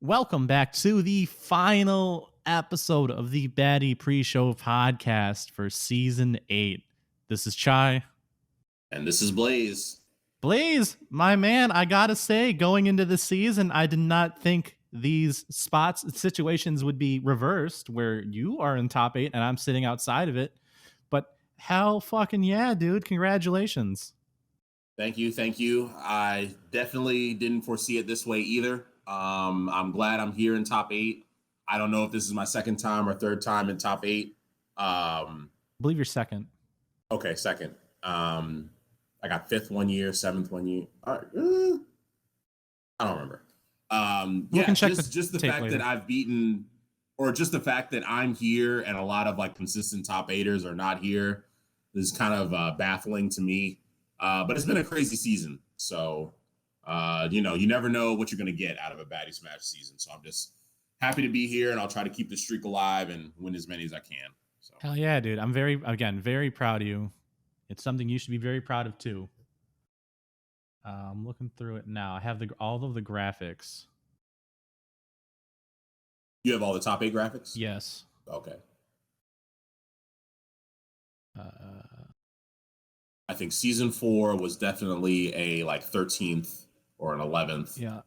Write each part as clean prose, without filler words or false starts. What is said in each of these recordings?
Welcome back to the final episode of the Baddy Pre-Show Podcast for Season 8. This is Chai. And this is Blaze. Blaze, my man, I gotta say, going into the season, I did not think these situations would be reversed, where you are in top 8 and I'm sitting outside of it. But hell fucking yeah, dude. Congratulations. Thank you. I definitely didn't foresee it this way either. I'm glad I'm here in top 8. I don't know if this is my second time or third time in top 8. I believe you're second. Okay, second. I got 5th one year, 7th one year. I don't remember. Just the fact that I've beaten, or just the fact that I'm here and a lot of like consistent top 8ers are not here is kind of baffling to me. But it's been a crazy season. So, you never know what you're going to get out of a Baddy Smash season. So I'm just happy to be here, and I'll try to keep the streak alive and win as many as I can. So. Hell yeah, dude. I'm very proud of you. It's something you should be very proud of too. I'm looking through it now. I have all of the graphics. You have all the top 8 graphics? Yes. Okay. I think season 4 was definitely a like 13th or an 11th. Yeah.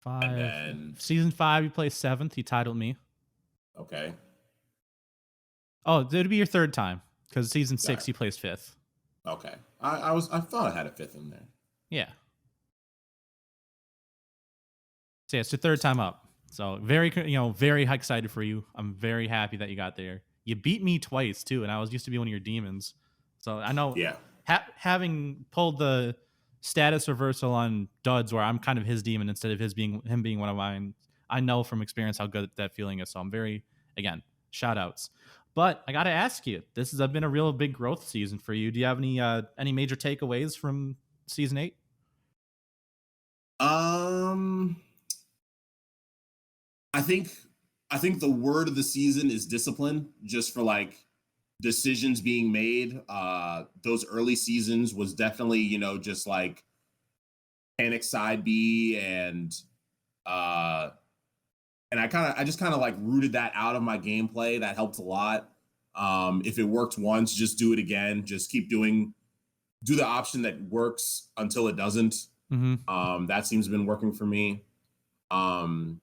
5. And then season 5, you placed 7th. You titled me. Okay. Oh, it'd be your third time because season 6 you placed 5th. Okay. I thought I had a 5th in there. Yeah. So yeah, it's your third time up. So very excited for you. I'm very happy that you got there. You beat me twice too, and I used to be one of your demons. So I know, yeah. Having pulled the status reversal on Duds, where I'm kind of his demon instead of him being one of mine, I know from experience how good that feeling is. So I'm again, shout outs. But I got to ask you, this has been a real big growth season for you. Do you have any major takeaways from season 8? I think the word of the season is discipline, just for like decisions being made. Those early seasons was definitely, just like panic side B, and I just kind of like rooted that out of my gameplay. That helped a lot. If it worked once, just do it again. Just keep do the option that works until it doesn't. Mm-hmm. That seems to have been working for me. And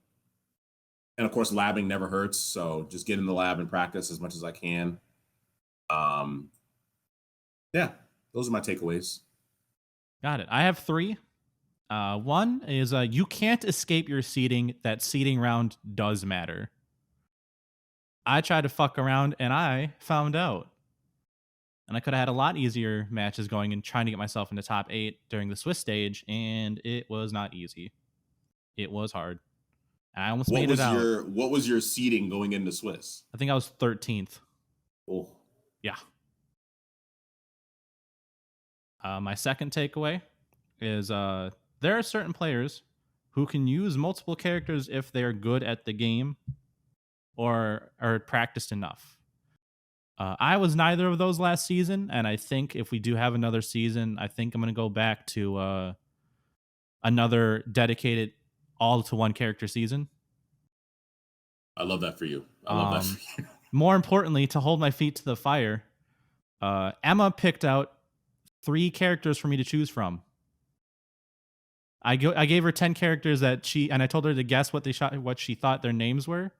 of course, labbing never hurts. So just get in the lab and practice as much as I can. Yeah, those are my takeaways. Got it. I have 3. One is you can't escape your seeding. That seeding round does matter. I tried to fuck around and I found out. And I could have had a lot easier matches going and trying to get myself into top 8 during the Swiss stage, and it was not easy. It was hard. And I almost made it out. What was your seeding going into Swiss? I think I was 13th. Oh. Yeah. My second takeaway is there are certain players who can use multiple characters if they're good at the game or are practiced enough. I was neither of those last season, and I think if we do have another season, I think I'm going to go back to another dedicated all-to-one character season. I love that for you. I love that for you. More importantly, to hold my feet to the fire, Emma picked out 3 characters for me to choose from. I gave her 10 characters and I told her to guess what she thought their names were,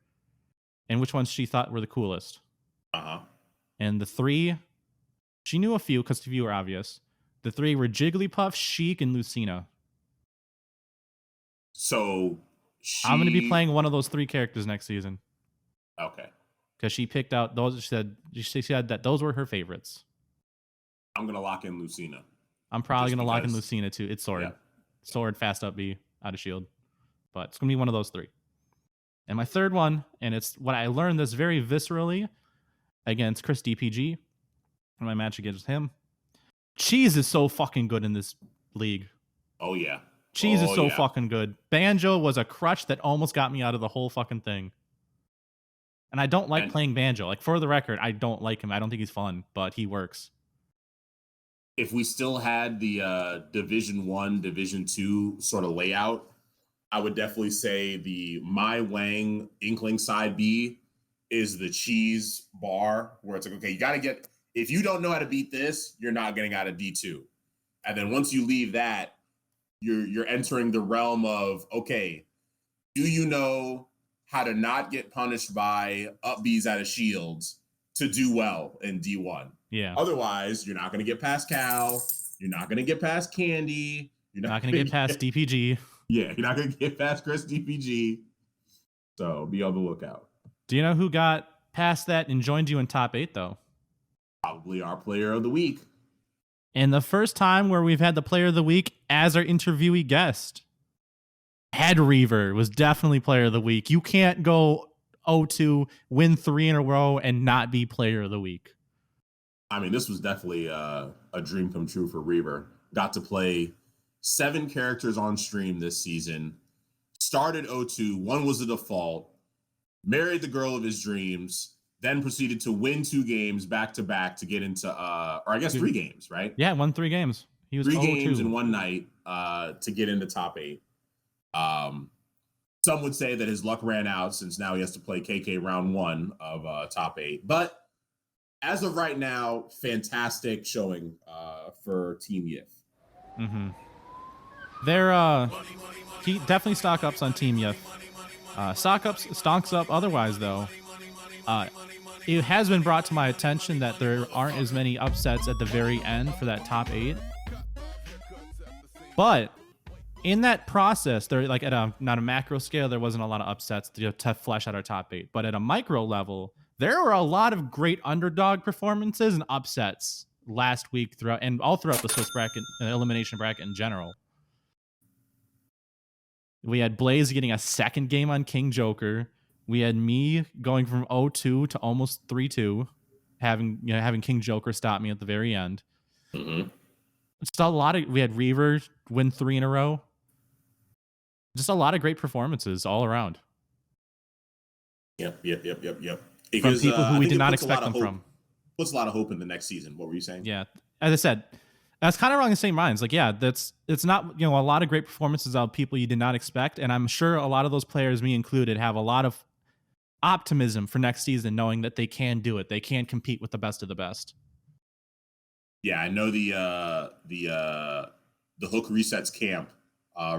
and which ones she thought were the coolest. And the 3, she knew a few because a few were obvious. The 3 were Jigglypuff, Sheik, and Lucina. So I'm going to be playing one of those 3 characters next season. Okay. Because she picked out those. She said that those were her favorites. I'm going to lock in Lucina. I'm probably going to lock in Lucina too. It's Sword. Yeah. Sword, fast up B, out of shield. But it's going to be one of those 3. And my third one, and it's what I learned this very viscerally against Chris DPG in my match against him. Cheese is so fucking good in this league. Oh, yeah. Cheese is so fucking good. Banjo was a crutch that almost got me out of the whole fucking thing. And I don't like playing Banjo. Like, for the record, I don't like him. I don't think he's fun, but he works. If we still had the Division 1, Division 2 sort of layout, I would definitely say the My Wang Inkling side B is the cheese bar, where it's like, okay, you got to get, if you don't know how to beat this, you're not getting out of D2. And then once you leave that, you're entering the realm of, okay, do you know how to not get punished by up Bs out of shields to do well in D1? Yeah. Otherwise, you're not going to get past Cal. You're not going to get past Candy. You're not going to get past DPG. Yeah, you're not going to get past Chris DPG. So be on the lookout. Do you know who got past that and joined you in top 8, though? Probably our player of the week. And the first time where we've had the player of the week as our interviewee guest. HeadReever was definitely player of the week. You can't go 0-2, win 3 in a row, and not be player of the week. I mean, this was definitely a dream come true for Reever. Got to play 7 characters on stream this season. Started 0-2. 1 was a default. Married the girl of his dreams. Then proceeded to win 2 games back to back to get into, or I guess 3 games, right? Yeah, won 3 games. He was 3 games in one night to get into top 8. Some would say that his luck ran out since now he has to play KK round 1 of top 8. But as of right now, fantastic showing for Team Yif. Mm-hmm. They're he definitely stock ups on Team Yif. Stock ups, stonks up. Otherwise, though, it has been brought to my attention that there aren't as many upsets at the very end for that top 8. But in that process, there, like at a not a macro scale, there wasn't a lot of upsets to flesh out our top 8. But at a micro level, there were a lot of great underdog performances and upsets last week throughout and all throughout the Swiss bracket, elimination bracket in general. We had Blaze getting a second game on King Joker. We had me going from 0-2 to almost 3-2, having King Joker stop me at the very end. Mm-hmm. Just a lot of, we had Reever win 3 in a row. Just a lot of great performances all around. Yep. Because, from people who we did not expect them from. Puts a lot of hope in the next season. What were you saying? Yeah. As I said, that's kind of along the same lines. Like, yeah, it's not, a lot of great performances of people you did not expect. And I'm sure a lot of those players, me included, have a lot of optimism for next season, knowing that they can do it. They can compete with the best of the best. Yeah, I know the Hook Resets camp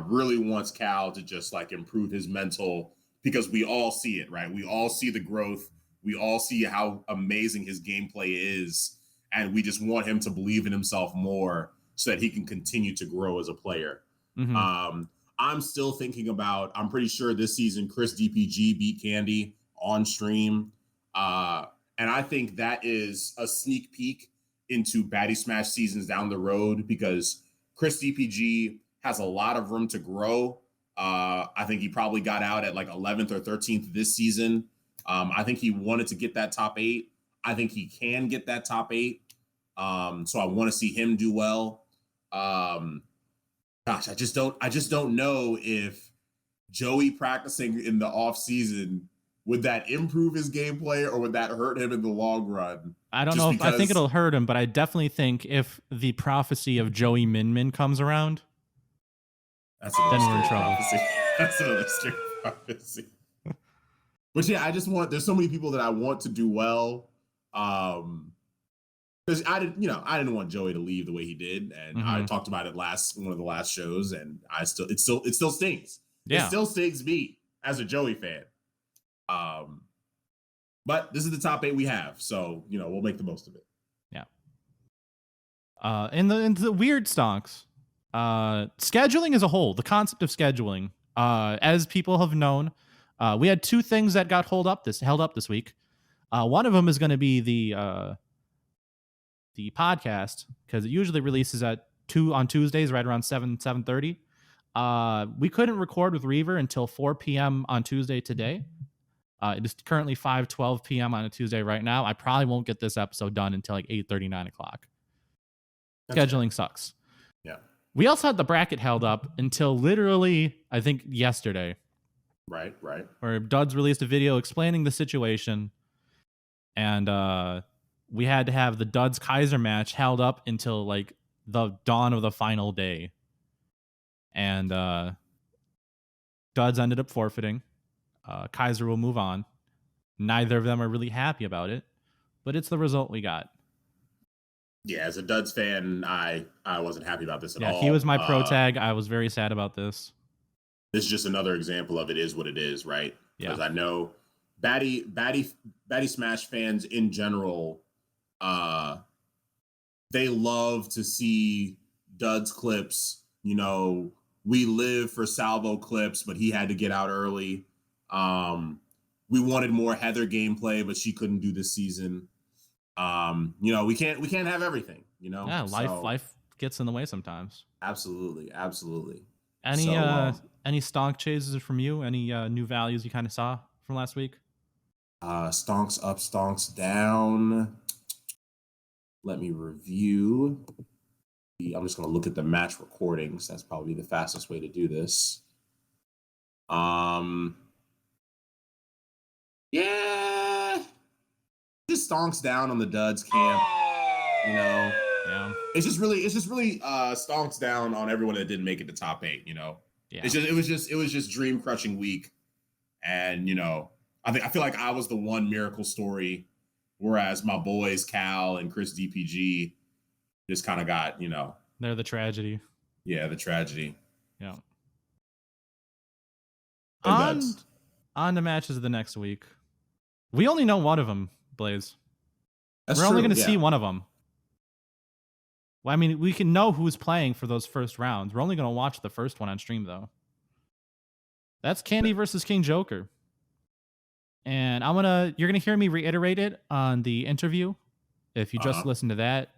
really wants Cal to just like improve his mental, because we all see it, right? We all see the growth. We all see how amazing his gameplay is. And we just want him to believe in himself more so that he can continue to grow as a player. Mm-hmm. I'm still thinking about, I'm pretty sure this season, Chris DPG beat Candy on stream. And I think that is a sneak peek into Baddy Smash seasons down the road, because Chris DPG has a lot of room to grow. I think he probably got out at like 11th or 13th this season. I think he wanted to get that top 8. I think he can get that top 8. So I want to see him do well. Gosh, I just don't know if Joey practicing in the off season, would that improve his gameplay or would that hurt him in the long run? I don't know. I think it'll hurt him, but I definitely think if the prophecy of Joey Min comes around, then we're in trouble. That's another scary prophecy. But yeah, there's so many people that I want to do well. Because I didn't want Joey to leave the way he did, and mm-hmm. I talked about it one of the last shows, and it still stings. Yeah. It still stings me as a Joey fan. But this is the top 8 we have, so we'll make the most of it. Yeah. In the weird stonks, scheduling as a whole, the concept of scheduling, as people have known, we had 2 things that got held up this week. One of them is going to be the podcast, because it usually releases at 2 on Tuesdays, right around 7:30. We couldn't record with Reever until 4 p.m. on Tuesday today. It is currently 5:12 p.m. on a Tuesday right now. I probably won't get this episode done until like 8:30, 9 o'clock. Scheduling sucks. Yeah. We also had the bracket held up until literally, I think, yesterday. Right. Where Duds released a video explaining the situation. And we had to have the Duds Kaiser match held up until like the dawn of the final day. And Duds ended up forfeiting. Kaiser will move on. Neither of them are really happy about it, but it's the result we got. Yeah, as a Duds fan, I wasn't happy about this at all. Yeah, he was my pro tag. I was very sad about this. This is just another example of it is what it is, right? Because I know Baddy Smash fans in general, they love to see Duds clips. You know, we live for Salvo clips, but he had to get out early. We wanted more Heather gameplay, but she couldn't do this season. You know, we can't have everything, you know? Yeah, life gets in the way sometimes. Absolutely. Any stonk chases from you? Any new values you kind of saw from last week? Stonks up, stonks down. Let me review. I'm just going to look at the match recordings. That's probably the fastest way to do this. Yeah. Just stonks down on the Duds camp. You know. Yeah. It's just really stonks down on everyone that didn't make it to top 8, you know. Yeah. It was just dream crushing week. And, you know, I feel like I was the one miracle story, whereas my boys Cal and Chris DPG just kind of got, you know, they're the tragedy. Yeah, the tragedy. Yeah. On to matches of the next week. We only know one of them, Blaze. We're only going to see one of them. Well, I mean, we can know who's playing for those first rounds. We're only going to watch the first one on stream, though. That's Candy versus King Joker. And you're going to hear me reiterate it on the interview if you just listen to that.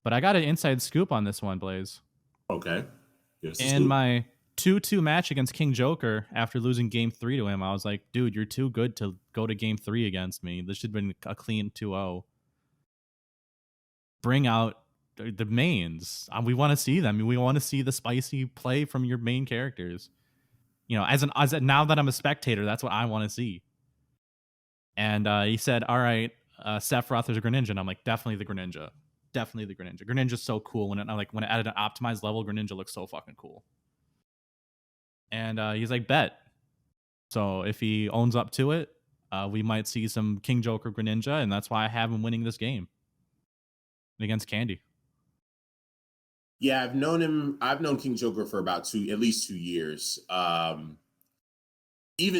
But I got an inside scoop on this one, Blaze. Okay. In my 2-2 match against King Joker, after losing game 3 to him, I was like, dude, you're too good to go to game 3 against me. This should have been a clean 2-0. Bring out the mains. We want to see them. We want to see the spicy play from your main characters. You know, now that I'm a spectator, that's what I want to see. And he said, all right, Sephiroth is a Greninja. And I'm like, definitely the Greninja. Definitely the Greninja. Greninja's so cool. When it at an optimized level, Greninja looks so fucking cool. And he's like, bet. So if he owns up to it, we might see some King Joker Greninja, and that's why I have him winning this game against Candy. Yeah, I've known King Joker for about at least 2 years. Even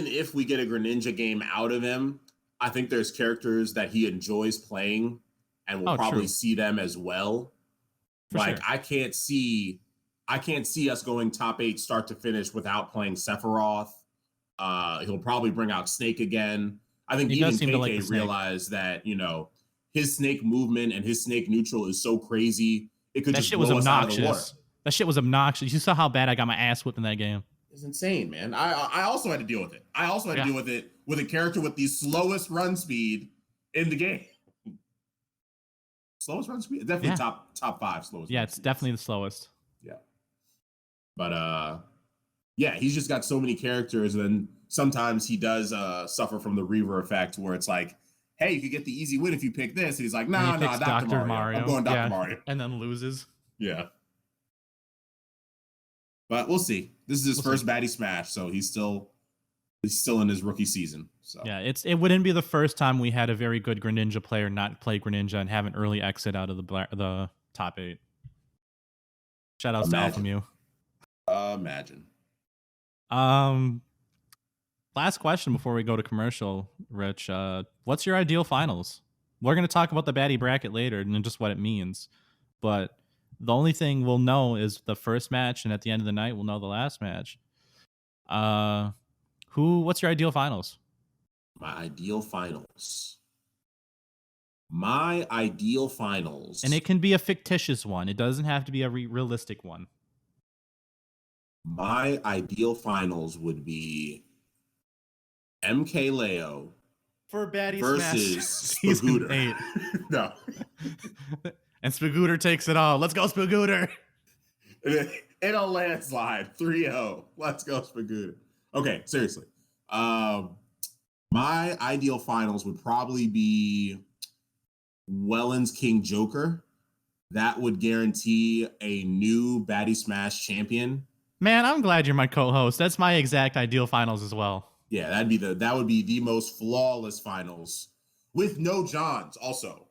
if we get a Greninja game out of him, I think there's characters that he enjoys playing, and we'll probably see them as well. Sure. I can't see us going top 8 start to finish without playing Sephiroth. He'll probably bring out Snake again. I think even KK realized that, you know, his Snake movement and his Snake neutral is so crazy. It could just blow us out of the water. That shit was obnoxious. You saw how bad I got my ass whipped in that game. It's insane, man. I also had to deal with it. I also had to deal with it with a character with the slowest run speed in the game. Slowest run speed? Definitely top 5 slowest. Yeah, it's definitely the slowest. Yeah. But he's just got so many characters, and then sometimes he does suffer from the Reever effect, where it's like, hey, you could get the easy win if you pick this. And he's like, no, Dr. Mario. I'm going Dr. Mario. And then loses. Yeah. But we'll see. This is his first Baddy Smash, so he's still in his rookie season. So yeah, it wouldn't be the first time we had a very good Greninja player not play Greninja and have an early exit out of the top 8. Shout outs to Alpha Mew. Imagine. Last question before we go to commercial, Rich. What's your ideal finals? We're going to talk about the Baddy bracket later and just what it means. But the only thing we'll know is the first match, and at the end of the night, we'll know the last match. What's your ideal finals? My ideal finals. And it can be a fictitious one. It doesn't have to be a realistic one. My ideal finals would be MK Leo for Baddy versus Spagooter. No. And Spagooter takes it all. Let's go, Spagooter. In a landslide. 3-0. Let's go, Spagooter. Okay, seriously. My ideal finals would probably be Welland's King Joker. That would guarantee a new Baddy Smash champion. Man, I'm glad you're my co-host. That's my exact ideal finals as well. Yeah, that would be the most flawless finals with no Johns. Also,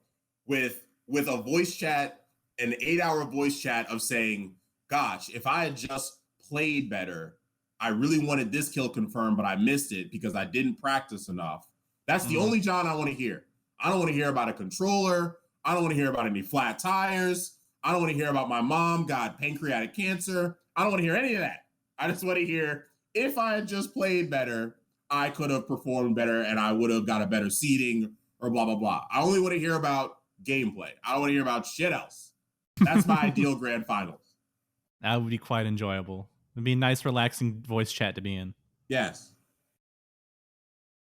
with a voice chat, an 8-hour voice chat of saying, "Gosh, if I had just played better, I really wanted this kill confirmed, but I missed it because I didn't practice enough." That's the only John I want to hear. I don't want to hear about a controller. I don't want to hear about any flat tires. I don't want to hear about my mom got pancreatic cancer. I don't want to hear any of that. I just want to hear, if I had just played better, I could have performed better and I would have got a better seating or blah, blah, blah. I only want to hear about gameplay. I don't want to hear about shit else. That's my ideal grand finals. That would be quite enjoyable. It'd be a nice, relaxing voice chat to be in. Yes.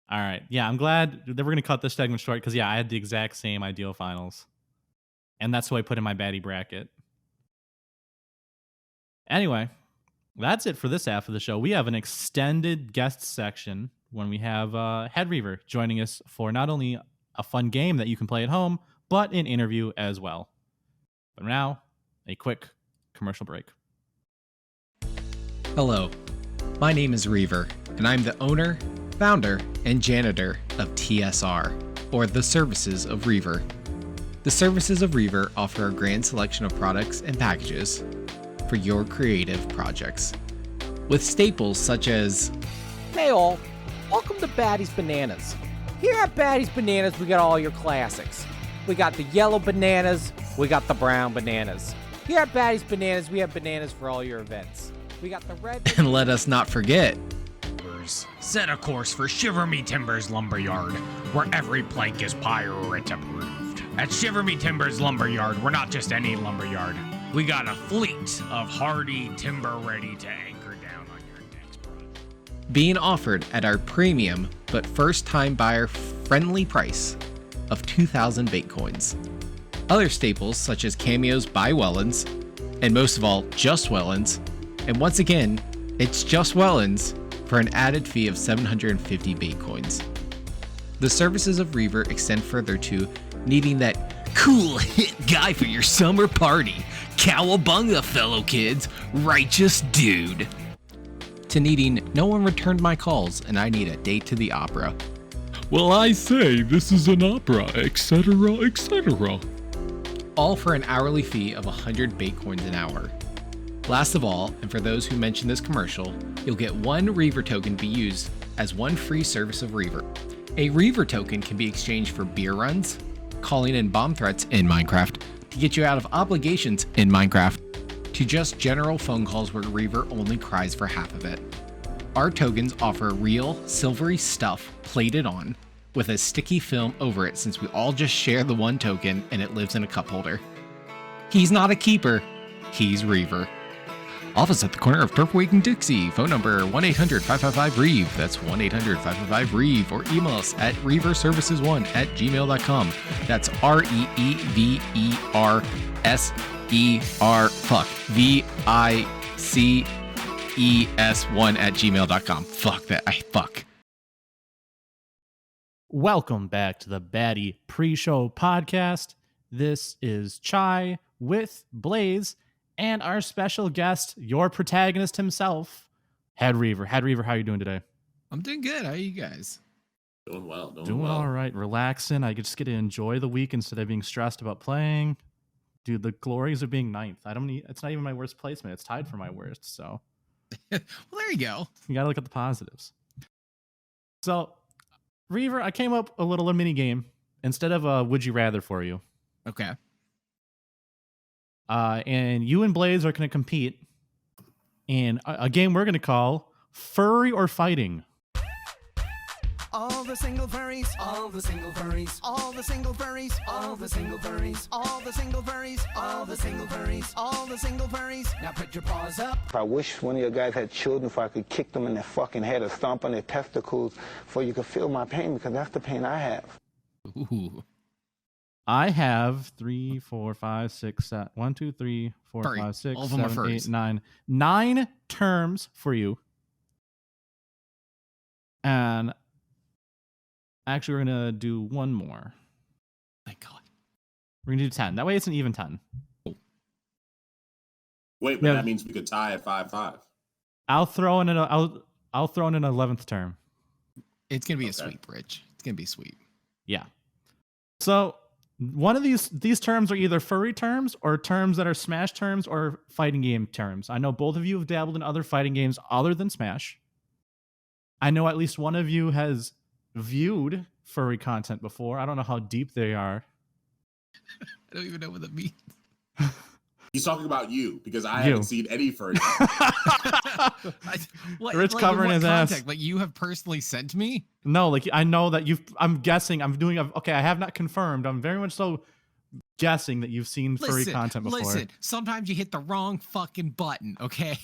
All right. Yeah, I'm glad that we're going to cut this segment short because, I had the exact same ideal finals. And that's who I put in my Baddy bracket. Anyway, that's it for this half of the show. We have an extended guest section when we have HeadReever joining us for not only a fun game that you can play at home, but an interview as well. But now, a quick commercial break. Hello, my name is Reever, and I'm the owner, founder, and janitor of TSR, or the Services of Reever. The Services of Reever offer a grand selection of products and packages for your creative projects, with staples such as, hey all, welcome to Baddy's Bananas. Here at Baddy's Bananas, we got all your classics. We got the yellow bananas, we got the brown bananas. Here at Baddy's Bananas, we have bananas for all your events. We got the red... And let us not forget... Set a course for Shiver Me Timbers Lumberyard, where every plank is pirate approved. At Shiver Me Timbers Lumberyard, we're not just any lumberyard. We got a fleet of hardy timber ready to anchor down on your next project. Being offered at our premium but first-time buyer friendly price of 2,000 Baitcoins. Other staples such as Cameos by Wellens, and most of all, Just Wellens. And once again, it's Just Wellens for an added fee of 750 Baitcoins. The Services of Reever extend further to needing that cool hit guy for your summer party. Cowabunga, fellow kids. Righteous dude. To needing no one returned my calls and I need a date to the opera. Well, I say this is an opera, etc., etc. All for an hourly fee of 100 Baitcoins an hour. Last of all, and for those who mention this commercial, you'll get one Reever token to be used as one free service of Reever. A Reever token can be exchanged for beer runs, calling in bomb threats in Minecraft, to get you out of obligations in Minecraft, to just general phone calls where Reever only cries for half of it. Our tokens offer real, silvery stuff plated on, with a sticky film over it since we all just share the one token and it lives in a cup holder. He's not a keeper, he's Reever. Office at the corner of Turfwake and Dixie. Phone number 1-800-555-REEV. That's 1-800-555-REEV. Or email us at reeverservices1@gmail.com. That's REEVERSER. VICES1@gmail.com. Fuck that. Fuck. Welcome back to the Baddy Pre-Show Podcast. This is Chai with Blaze and our special guest, your protagonist himself, HeadReever. HeadReever, how are you doing today? I'm doing good. How are you guys? Doing well. Doing all right. Relaxing. I just get to enjoy the week instead of being stressed about playing. Dude, the glories of being ninth. It's not even my worst placement. It's tied for my worst. So, well, there you go. You got to look at the positives. So, Reever, I came up a little mini game instead of a would you rather for you. Okay. And you and Blaze are going to compete in a game we're going to call Furry or Fighting. All the single furries, all the single furries, all the single furries, all the single furries, all the single furries, all the single furries, all the single furries. Now put your paws up. I wish one of your guys had children so I could kick them in their fucking head or stomp on their testicles so you could feel my pain, because that's the pain I have. Ooh. I have 3, 4, 5, 6, 7, 1, 2, 3, 4, Furry. 5, 6, All of them are 7, furries. 8, 9. 9 terms for you. And actually, we're going to do one more. Thank God. We're going to do 10. That way it's an even 10. Wait, but that means we could tie at 5-5. I'll throw in an 11th term. It's gonna be a sweep, Rich. It's gonna be sweep. Yeah. So one of these terms are either furry terms or terms that are Smash terms or fighting game terms. I know both of you have dabbled in other fighting games other than Smash. I know at least one of you has viewed furry content before. I don't know how deep they are. I don't even know what that means. He's talking about you because I haven't seen any furry. Rich covering his ass. Like you have personally sent me? No, like I know that I'm guessing. Okay, I have not confirmed. I'm very much so guessing that you've seen furry content before. Listen, sometimes you hit the wrong fucking button, okay?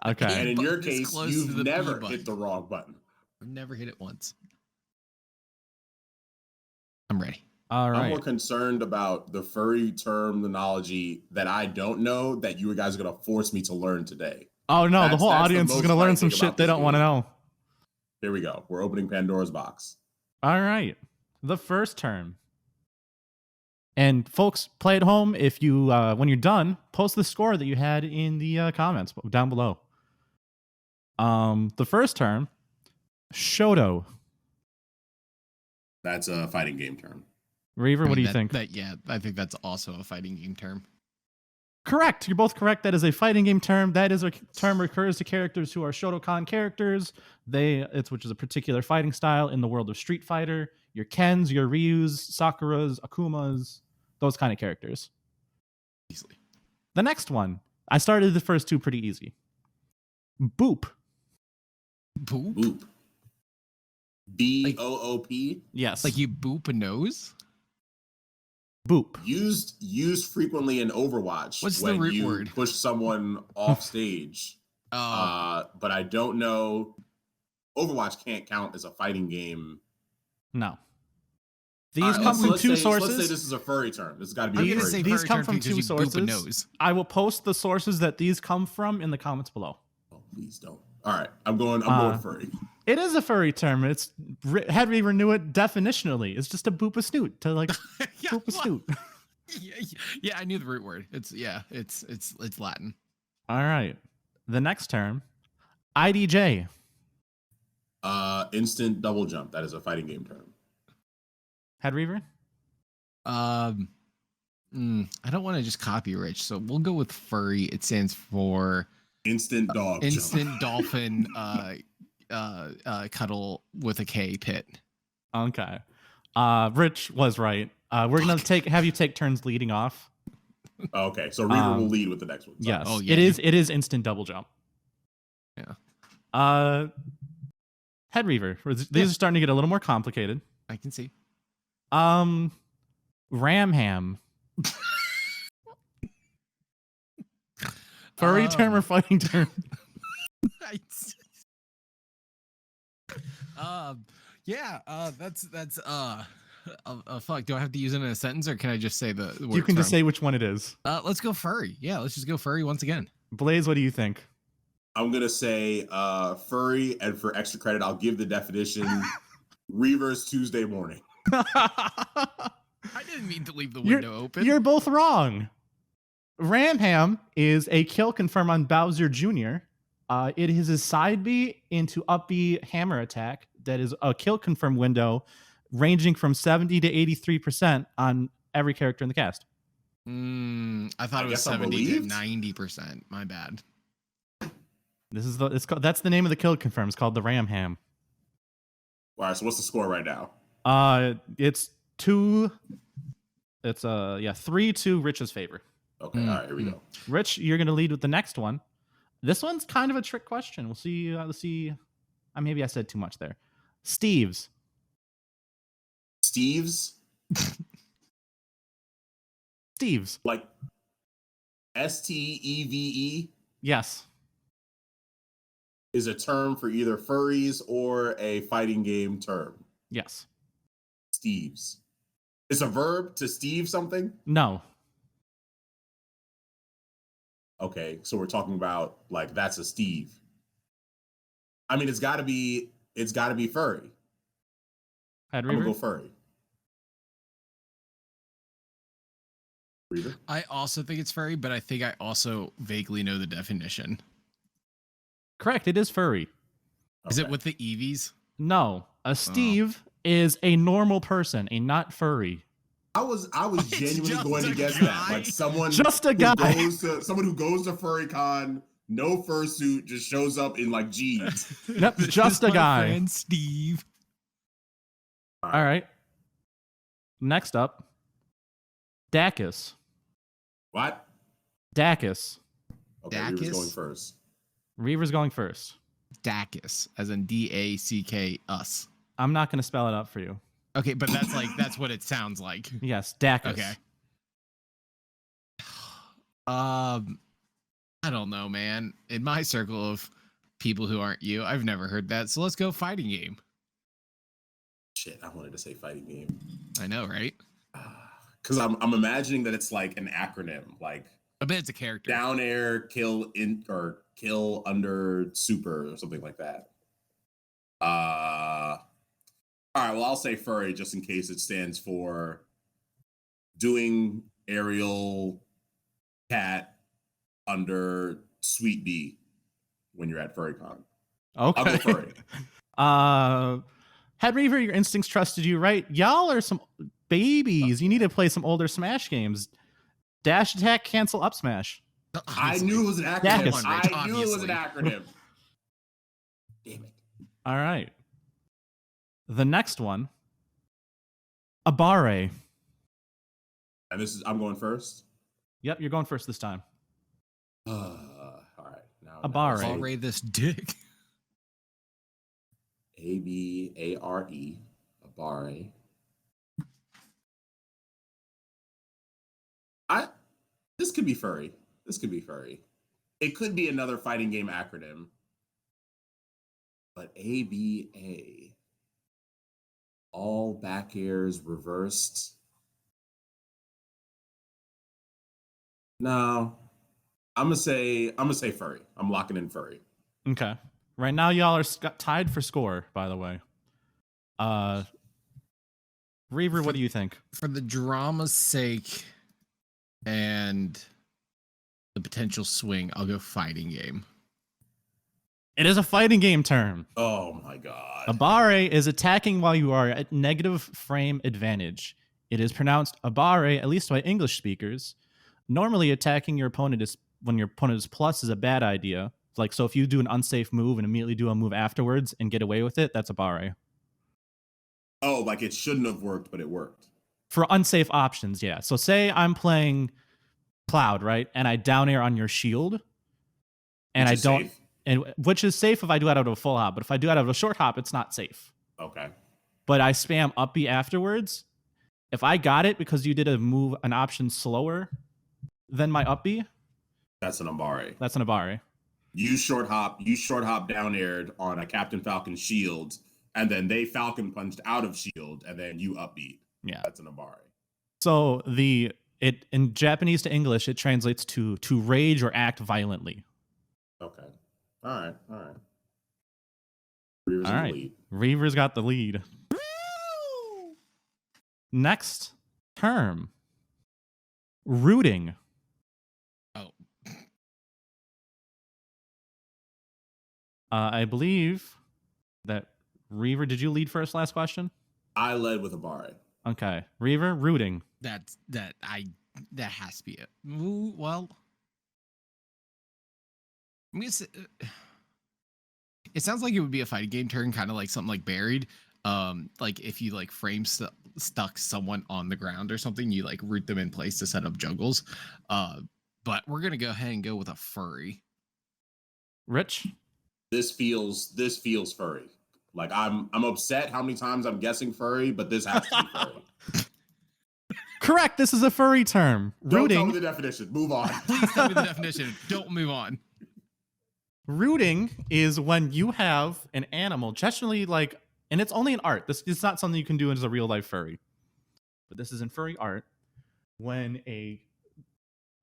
Okay. And in your case, you've never hit the wrong button. I've never hit it once. I'm ready. All right. I'm more concerned about the furry terminology that I don't know that you guys are going to force me to learn today. Oh, no. The whole audience is going to learn some shit they don't want to know. Here we go. We're opening Pandora's box. All right. The first term. And folks, play at home. If you, when you're done, post the score that you had in the comments down below. The first term, Shoto. That's a fighting game term. Reever, what do you think? Yeah, I think that's also a fighting game term. Correct. You're both correct. That is a fighting game term. That is a term refers to characters who are Shotokan characters. Which is a particular fighting style in the world of Street Fighter. Your Kens, your Ryus, Sakuras, Akumas, those kind of characters. Easily. The next one. I started the first two pretty easy. Boop. Boop? Boop. B-O-O-P? Yes. Like you boop a nose? Boop. Used frequently in Overwatch. What's when the root you word? push someone off stage. But I don't know. Overwatch can't count as a fighting game. No. These come from two sources. Let's say this is a furry term. This has got to be a furry term. These come from two sources. I will post the sources that these come from in the comments below. Oh, please don't. All right, I'm going furry. It is a furry term. It's HeadReever knew it definitionally. It's just a boop a snoot to like boop a snoot. Yeah, I knew the root word. It's Latin. All right. The next term, IDJ. Instant double jump. That is a fighting game term. HeadReever? I don't want to just copy Rich, so we'll go with furry. It stands for instant dog instant jump. Dolphin cuddle with a K pit. Okay. Rich was right. We're gonna have you take turns leading off. Okay, so Reever will lead with the next one. Sorry. Yes. Oh, yeah. It is instant double jump. Yeah. HeadReever. These are starting to get a little more complicated. I can see. Ramham. Furry term or fighting term? That's fuck. Do I have to use it in a sentence or can I just say the word? You can just say which one it is. Let's go furry. Yeah, let's just go furry once again. Blaze, what do you think? I'm gonna say furry, and for extra credit, I'll give the definition: Reever's Tuesday morning. I didn't mean to leave the window open. You're both wrong. Ramham is a kill confirm on Bowser Jr. It is his side B into up B hammer attack that is a kill confirm window ranging from 70 to 83% on every character in the cast. I thought it was 70 to 90%. My bad. That's the name of the kill confirm. It's called the Ramham. All right, so what's the score right now? It's 3 to Rich's favor. Okay, all right, here we go. Rich, you're going to lead with the next one. This one's kind of a trick question. We'll see. Let's see. Maybe I said too much there. Steve's. Steve's. Like STEVE? Yes. Is a term for either furries or a fighting game term. Yes. Steve's. It's a verb to Steve something? No. Okay, so we're talking about like that's a Steve. I mean, it's got to be furry. I'm gonna go furry. Reever? I also think it's furry, but I think I also vaguely know the definition. Correct. It is furry. Is it with the Eevees? No. A Steve is a normal person, a not furry. I was genuinely going to guess that. Like someone just a guy. Someone who goes to FurryCon, no fursuit, just shows up in like jeans. Yep, just a guy. Friend Steve. All right. Next up, Dacus. What? Dacus. Okay, Dacus? Reever's going first. Reever's going first. Dacus, as in DACK us. I'm not going to spell it out for you. Okay, but that's what it sounds like. Yes, Dacus. Okay. I don't know, man. In my circle of people who aren't you, I've never heard that. So let's go fighting game. Shit, I wanted to say fighting game. I know, right? Because I'm imagining that it's like an acronym, like I bet it's a character. down air, kill in or kill under super or something like that. All right, well, I'll say furry just in case it stands for doing aerial cat under sweet bee when you're at FurryCon. Okay. I'll go furry. HeadReever, your instincts trusted you, right? Y'all are some babies. You need to play some older Smash games. Dash attack, cancel, up smash. I knew it was an acronym. I knew it was an acronym. Damn it. All right. The next one, Abare. And I'm going first? Yep, you're going first this time. All right. Now Abare. Abare this dick. Abare. Abare. This could be furry. It could be another fighting game acronym. But ABA. All back airs reversed. No. I'm gonna say furry. I'm locking in furry. Okay. Right now, y'all are tied for score, by the way. Reever, what do you think? For the drama's sake and the potential swing, I'll go fighting game. It is a fighting game term. Oh my god. Abare is attacking while you are at negative frame advantage. It is pronounced Abare, at least by English speakers. Normally, attacking your opponent when your opponent is plus is a bad idea. Like, so if you do an unsafe move and immediately do a move afterwards and get away with it, that's Abare. Oh, like it shouldn't have worked, but it worked. For unsafe options, yeah. So say I'm playing Cloud, right? And I down air on your shield. And I don't... Safe. And which is safe if I do it out of a full hop, but if I do it out of a short hop, it's not safe. Okay. But I spam up B afterwards. If I got it because you did an option slower than my up B, that's an Abare. That's an Abare. You short hop down aired on a Captain Falcon shield, and then they Falcon punched out of shield, and then you upbeat. Yeah. That's an Abare. So it in Japanese to English, it translates to rage or act violently. Okay. All right. Reever's in the lead. Reever's got the lead. Next term. Rooting. Oh. I believe that Reever, did you lead first last question? I led with Abare. Okay. Reever, rooting. That has to be it. Well, I'm gonna say, it sounds like it would be a fighting game turn, kind of like something like Buried. Like if you like frame stuck someone on the ground or something, you like root them in place to set up juggles. But we're gonna go ahead and go with a furry. Rich? This feels furry. Like I'm upset how many times I'm guessing furry, but this has to be furry. Correct. This is a furry term. Don't tell me the definition. Move on. Please tell me the definition. Don't move on. Rooting is when you have an animal, generally like, and it's only in art. It's not something you can do as a real life furry, but this is in furry art. When a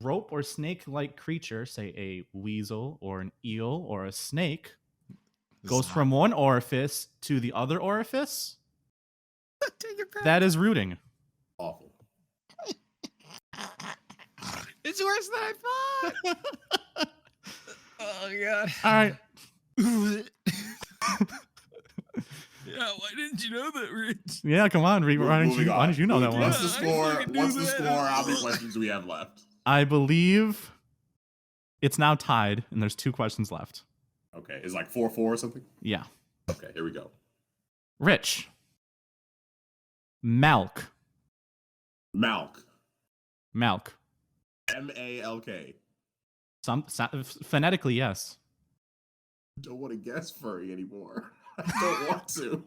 rope or snake-like creature, say a weasel or an eel or a snake, goes from one orifice to the other orifice, that is rooting. Awful. It's worse than I thought. Oh god. All right. Yeah, why didn't you know that, Rich? Yeah, come on, Reever. Why didn't you know that one? What's the score? What's the score? How many questions do we have left? I believe it's now tied, and there's 2 questions left. Okay, it's like 4-4 or something? Yeah. Okay, here we go. Rich. Malk. Malk. Malk. M-A-L-K. Phonetically, yes. Don't want to guess furry anymore. I don't want to.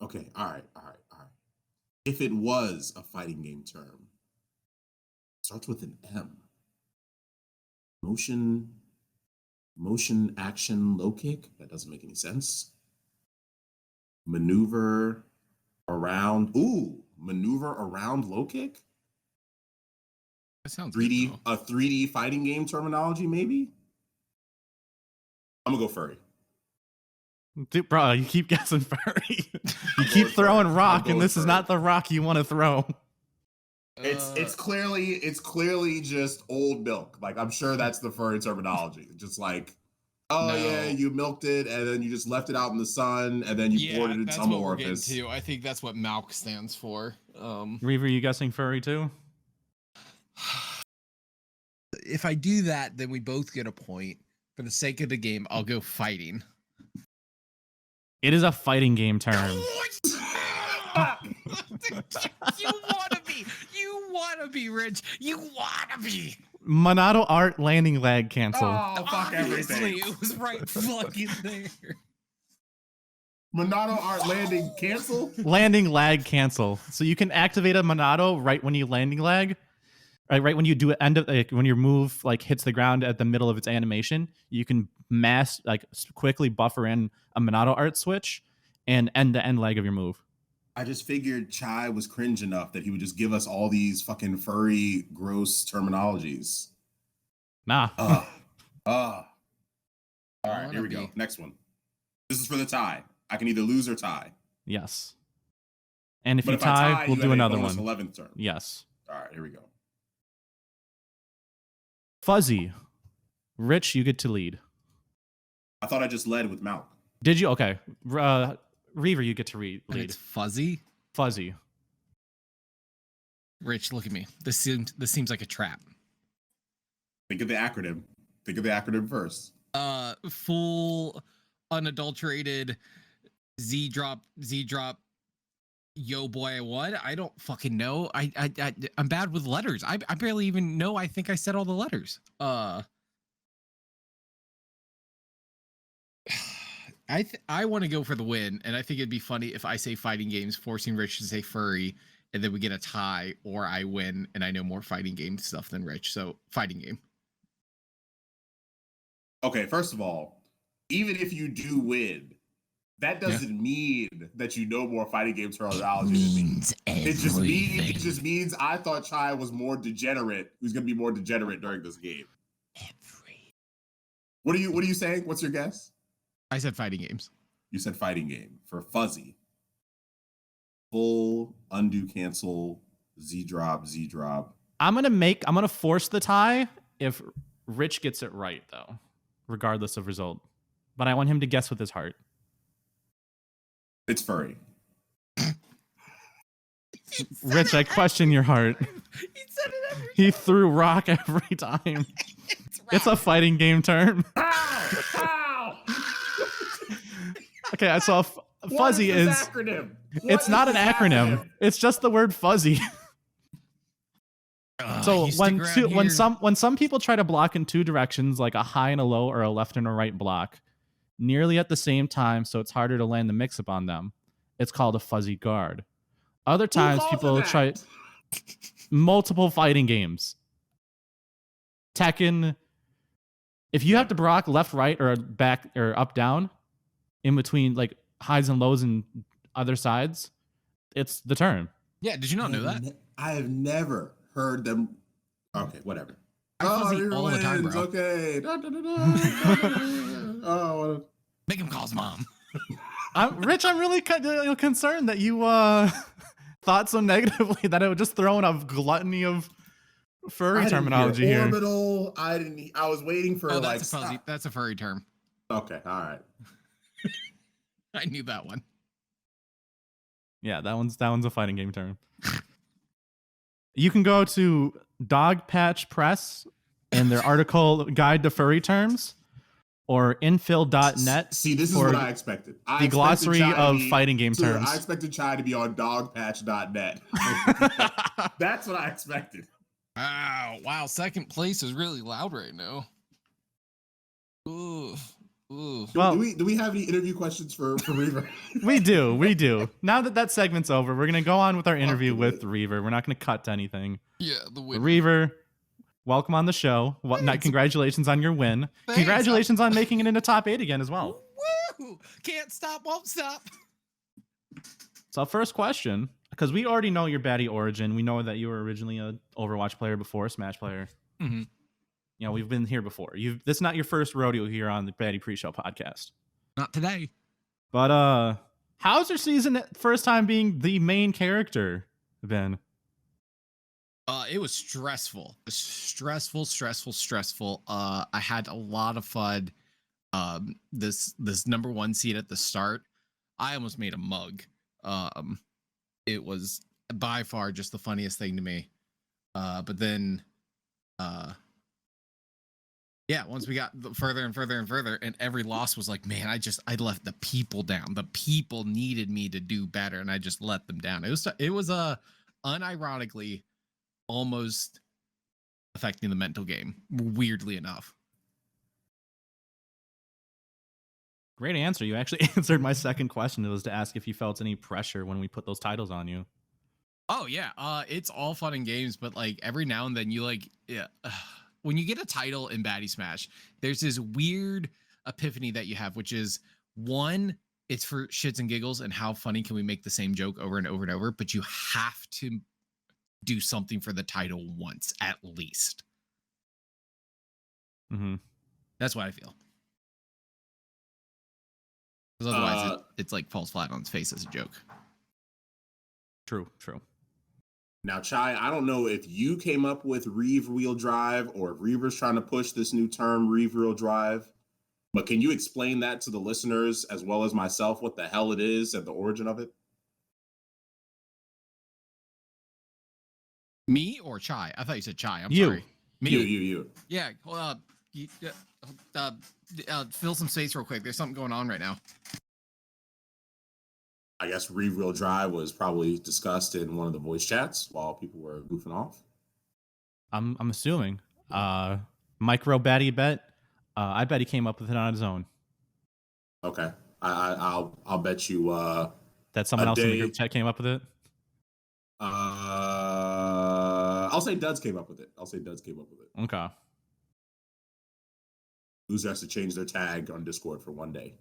Okay, all right. If it was a fighting game term, starts with an M. Motion, action, low kick. That doesn't make any sense. Maneuver around. Ooh, maneuver around low kick. That sounds 3D. good, though. A 3D fighting game terminology, maybe. I'm gonna go furry. Dude, bro, you keep guessing furry. You keep throwing rock, and this is not the rock you want to throw. It's clearly just old milk. Like, I'm sure that's the furry terminology. Just like, yeah, you milked it, and then you just left it out in the sun, and then you poured it in some orifice. I think that's what MALC stands for. Reever, you guessing furry too? If I do that, then we both get a point. For the sake of the game, I'll go fighting. It is a fighting game term. You wanna be, Rich. You wanna be. Monado art landing lag cancel. Oh, fuck everything. It was right fucking there. Monado art landing cancel? Landing lag cancel. So you can activate a Monado right when you landing lag. Right when you do when your move like hits the ground at the middle of its animation, you can quickly buffer in a Monado art switch and end the end lag of your move. I just figured Chai was cringe enough that he would just give us all these fucking furry, gross terminologies. Nah. All right, here we go. Next one. This is for the tie. I can either lose or tie. Yes. And if you tie, we'll do another one. 11th turn. Yes. All right, here we go. Fuzzy. Rich, you get to lead. I thought I just led with Malk. Did you? Okay. Reever, you get to lead. It's fuzzy? Fuzzy. Rich, look at me. This seems like a trap. Think of the acronym. Think of the acronym first. Full, unadulterated, Z-drop, yo boy, what? I don't fucking know. I'm bad with letters. I barely even know. I think I said all the letters. I want to go for the win, and I think it'd be funny if I say fighting games, forcing Rich to say furry, and then we get a tie, or I win, and I know more fighting game stuff than Rich. So fighting game. Okay, first of all, even if you do win, that doesn't mean that you know more fighting game terminology than me. It just means I thought Chai was more degenerate. Who's going to be more degenerate during this game? What are you saying? What's your guess? I said fighting games. You said fighting game for fuzzy. Full, undo, cancel, Z-drop. I'm gonna force the tie if Rich gets it right, though, regardless of result. But I want him to guess with his heart. It's furry. Rich, I question your heart. He said it every time. He threw rock every time. It's a fighting game term. Ow! Okay, I saw fuzzy is acronym? It's not an acronym. It's just the word fuzzy. So when some people try to block in 2 directions, like a high and a low or a left and a right block, nearly at the same time, so it's harder to land the mix-up on them, it's called a fuzzy guard. Other times people try multiple fighting games. Tekken, if you have to block left, right, or back or up, down, in between like highs and lows and other sides, it's the term. Yeah, did you not know that? I have never heard them. Okay, whatever. Fuzzy all the time, bro. Okay. Make him call his mom. Rich, I'm really concerned that you thought so negatively that it would just throw in a gluttony of furry terminology here. Orbital. I was waiting for that's that's a furry term. Okay, all right. I knew that one. Yeah, that one's a fighting game term. You can go to Dog Patch Press and their article Guide to Furry Terms, or infill.net. See, this is what I expected. The glossary of fighting game terms. I expected Chai to be on dogpatch.net. That's what I expected. Wow. Second place is really loud right now. Ooh. Well, do we have any interview questions for Reever? We do. Now that segment's over, we're gonna go on with our interview with Reever. We're not gonna cut to anything. Yeah, the winner. Reever, welcome on the show. Congratulations on your win. Thanks. Congratulations on making it into top 8 again as well. Woo! Can't stop, won't stop. So first question, because we already know your Baddy origin. We know that you were originally an Overwatch player before a Smash player. Mm-hmm. You know, we've been here before. This is not your first rodeo here on the Baddy Pre-Show Podcast. Not today. But how's your season first time being the main character, Ben? It was stressful. Stressful. I had a lot of fun. This number 1 seed at the start, I almost made a mug. It was by far just the funniest thing to me. But then once we got further and further, and every loss was like, man, I let the people down. The people needed me to do better, and I just let them down. It was unironically almost affecting the mental game, weirdly enough. Great answer. You actually answered my second question. It was to ask if you felt any pressure when we put those titles on you. Oh yeah, it's all fun and games, but like every now and then you when you get a title in Baddy Smash, there's this weird epiphany that you have, which is one, it's for shits and giggles and how funny can we make the same joke over and over and over, but you have to do something for the title once at least. Mm-hmm. That's what I feel. Because otherwise it's like falls flat on its face as a joke. True. Now, Chai, I don't know if you came up with Reev Wheel Drive or if Reever's trying to push this new term, Reev Wheel Drive, but can you explain that to the listeners as well as myself, what the hell it is and the origin of it? Me or Chai? I thought you said Chai. I'm you. Sorry. Me. You. Yeah. Fill some space real quick. There's something going on right now. I guess Reev Wheel Drive was probably discussed in one of the voice chats while people were goofing off. I'm assuming. Micro Baddy Bet. I bet he came up with it on his own. Okay. I'll bet you that someone else in the group chat came up with it. I'll say Duds came up with it. Okay. Loser has to change their tag on Discord for 1 day.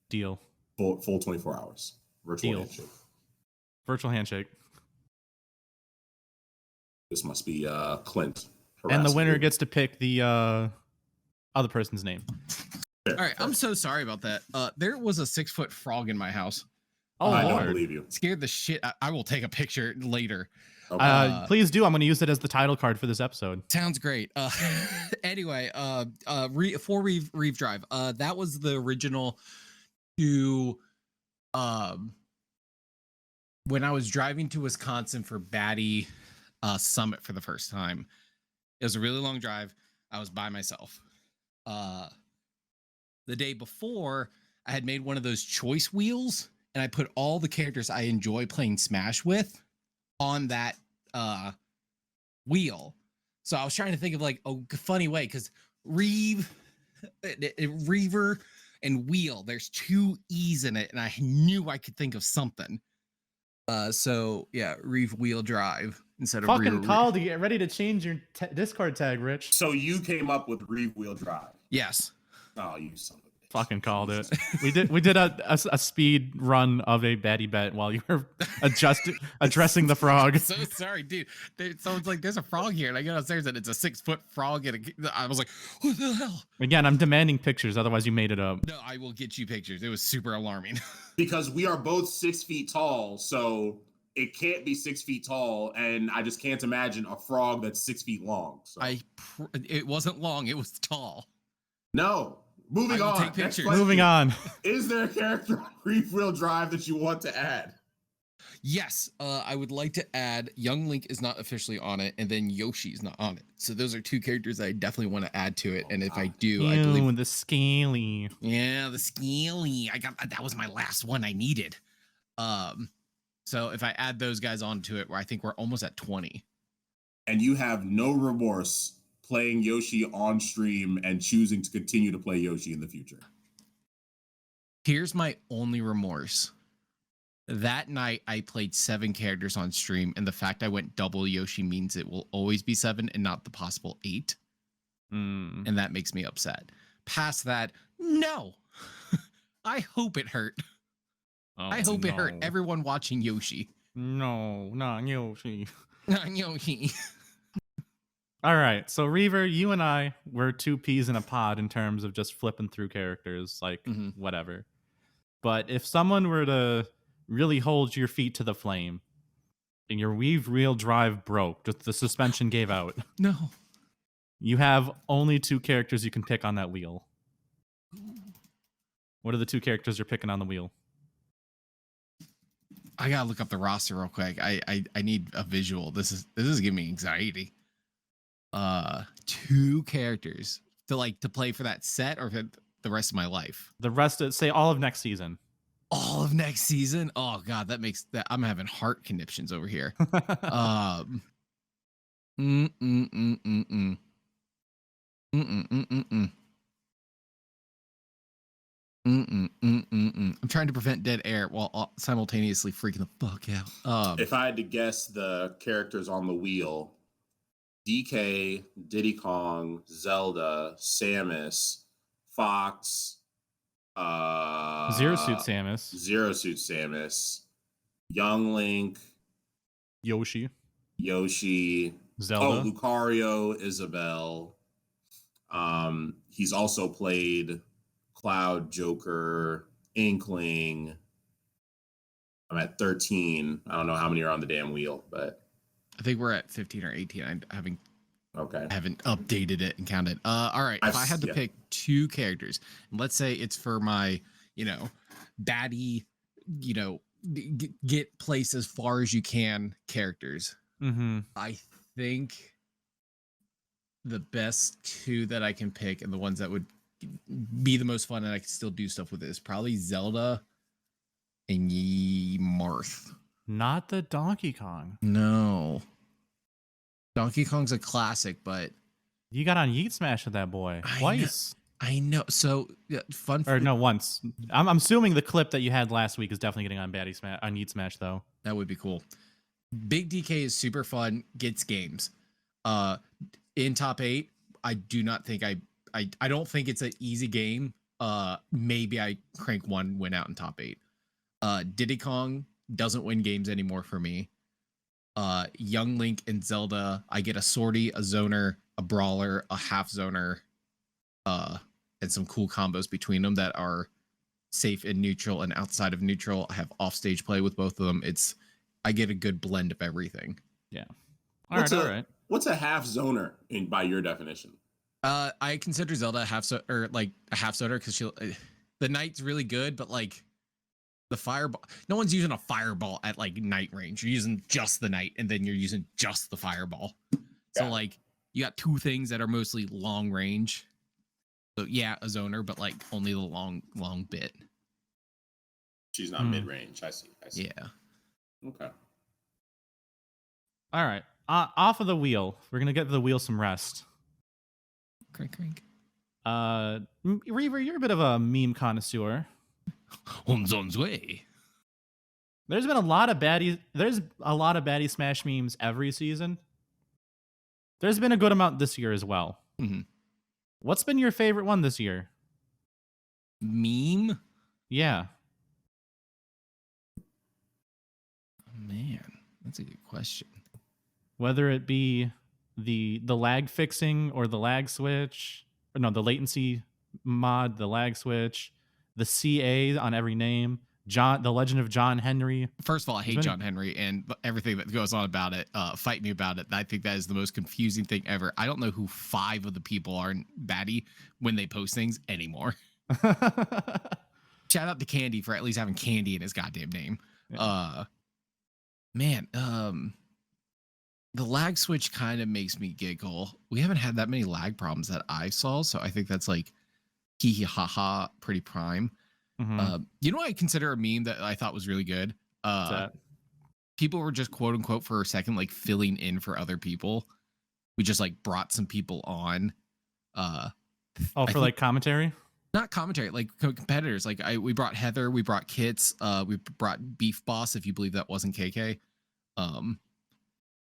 Deal. Full 24 hours. Virtual handshake. Virtual handshake. This must be Clint. And the winner gets to pick the other person's name. All right, I'm so sorry about that. There was a 6-foot frog in my house. Oh, I Lord. don't believe you. Scared the shit. I will take a picture later. Okay. Please do. I'm going to use it as the title card for this episode. Sounds great. Anyway, for Reev Drive, that was the original to when I was driving to Wisconsin for Baddy Summit for the first time. It was a really long drive. I was by myself. The day before, I had made one of those choice wheels, and I put all the characters I enjoy playing Smash with on that wheel. So I was trying to think of like a funny way, because Reever and Wheel, there's 2 E's in it, and I knew I could think of something. So yeah, Reev Wheel Drive instead of fucking call to get ready to change your Discord tag, Rich. So you came up with Reev Wheel Drive. Yes. Oh, you son of a bitch. Fucking called it. We did a speed run of a Baddy Bet while you were addressing the frog. So sorry, dude. Someone's like, "There's a frog here," and I go downstairs and it's a 6-foot frog. And I was like, "What the hell?" Again, I'm demanding pictures. Otherwise, you made it up. No, I will get you pictures. It was super alarming. Because we are both 6 feet tall, so it can't be 6 feet tall, and I just can't imagine a frog that's 6 feet long. So. It wasn't long; it was tall. No. Moving on. Take pictures. Moving on. Is there a character on Reev Wheel Drive that you want to add? Yes, I would like to add Young Link is not officially on it, and then Yoshi's not on it. So those are two characters I definitely want to add to it. And if I do, I believe the scaly. Yeah, the scaly. That was my last one I needed. So if I add those guys onto it, where I think we're almost at 20. And you have no remorse playing Yoshi on stream and choosing to continue to play Yoshi in the future. Here's my only remorse. That night, I played 7 characters on stream, and the fact I went double Yoshi means it will always be 7 and not the possible 8. And that makes me upset. Past that, no. I hope it hurt. I hope it hurt everyone watching Yoshi. No, not Yoshi. Not Yoshi. All right, so Reever, you and I were 2 peas in a pod in terms of just flipping through characters, like whatever. But if someone were to really hold your feet to the flame and your Reev Wheel Drive broke, just the suspension gave out. No. You have only 2 characters you can pick on that wheel. What are the 2 characters you're picking on the wheel? I gotta look up the roster real quick. I need a visual. This is giving me anxiety. 2 characters to play for that set or for the rest of my life. The rest of, say, all of next season. All of next season? Oh god, that makes that I'm having heart conniptions over here. I'm trying to prevent dead air while simultaneously freaking the fuck out. If I had to guess the characters on the wheel, DK, Diddy Kong, Zelda, Samus, Fox, Zero Suit Samus, Young Link, Yoshi, Oh, Zelda, Lucario, Isabelle. He's also played Cloud, Joker, Inkling. I'm at 13. I don't know how many are on the damn wheel, but I think we're at 15 or 18. I haven't updated it and counted. All right. If I had to pick 2 characters, and let's say it's for my, baddie, get place as far as you can characters. I think the best 2 that I can pick and the ones that would be the most fun and I can still do stuff with it is probably Zelda and Marth. Not the Donkey Kong. No. Donkey Kong's a classic, but you got on Yeet Smash with that boy twice. I know. So fun. Or no, once. I'm assuming the clip that you had last week is definitely getting on Baddy Smash on Yeet Smash though. That would be cool. Big DK is super fun. Gets games. In top 8, I do not think I don't think it's an easy game. Maybe I crank 1 win out in top 8. Diddy Kong doesn't win games anymore for me. Young Link and Zelda, I get a sortie, a zoner, a brawler, a half zoner, and some cool combos between them that are safe in neutral and outside of neutral. I have offstage play with both of them. I get a good blend of everything. Yeah. All right. What's a half zoner by your definition? I consider Zelda a half zoner because the knight's really good, but the fireball, no one's using a fireball at night range. You're using just the knight, and then you're using just the fireball. Yeah. So you got 2 things that are mostly long range. So yeah, a zoner, but only the long bit. She's not mid range. I see. Yeah. Okay. All right. Off of the wheel. We're gonna get the wheel some rest. Crank. Reever, you're a bit of a meme connoisseur. On's way. There's a lot of Baddy Smash memes every season. There's been a good amount this year as well. Mm-hmm. What's been your favorite one this year? Meme? Yeah. Man, that's a good question. Whether it be the lag fixing or the lag switch, or no, the latency mod, the lag switch, the CA on every name, The Legend of John Henry. First of all, I hate John Henry and everything that goes on about it. Fight me about it. I think that is the most confusing thing ever. I don't know who 5 of the people are in Baddy when they post things anymore. Shout out to Candy for at least having Candy in his goddamn name. Yeah. The lag switch kind of makes me giggle. We haven't had that many lag problems that I saw, so I think that's like hee hee ha ha pretty prime. Mm-hmm. You know what I consider a meme that I thought was really good? People were just quote unquote for a second like filling in for other people. We just like brought some people on. For like commentary? Not commentary, like competitors. Like we brought Heather, we brought Kits, we brought Beef Boss, if you believe that wasn't KK.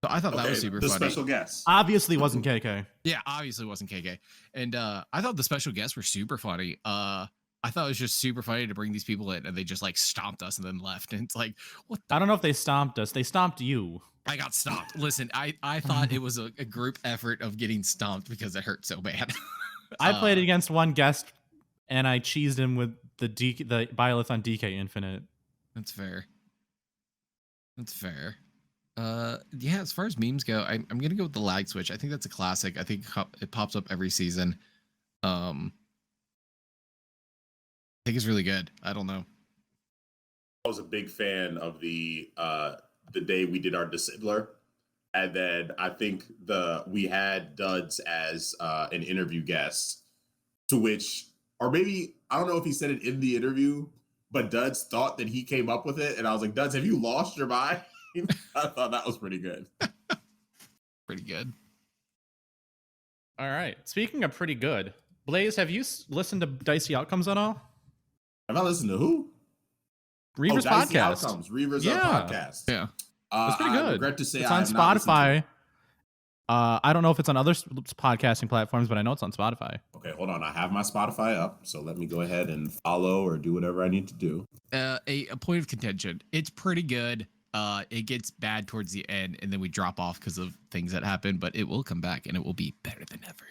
So I thought that was super funny. The special guest obviously wasn't KK. Yeah, obviously wasn't KK. And I thought the special guests were super funny. I thought it was just super funny to bring these people in, and they just like stomped us and then left. And it's like, what? I don't know if they stomped us. They stomped you. I got stomped. Listen, I thought it was a group effort of getting stomped because it hurt so bad. I played against one guest, and I cheesed him with the Byleth on DK Infinite. That's fair. Yeah, as far as memes go, I'm gonna go with the lag switch. I think that's a classic. I think it pops up every season. I think it's really good. I don't know. I was a big fan of the day we did our Disabler, and then I think we had Duds as an interview guest, to which, or maybe I don't know if he said it in the interview, but Duds thought that he came up with it, and I was like, Duds, have you lost your mind? I thought that was pretty good. Pretty good. All right. Speaking of pretty good, Blaze, have you listened to Dicey Outcomes at all? Have I listened to who? Reever's Dicey podcast. Outcomes. Reever's podcast. Yeah. It's pretty good. I regret to say it's on Spotify. I don't know if it's on other podcasting platforms, but I know it's on Spotify. Okay, hold on. I have my Spotify up, so let me go ahead and follow or do whatever I need to do. A point of contention. It's pretty good. It gets bad towards the end, and then we drop off because of things that happen, but it will come back, and it will be better than ever.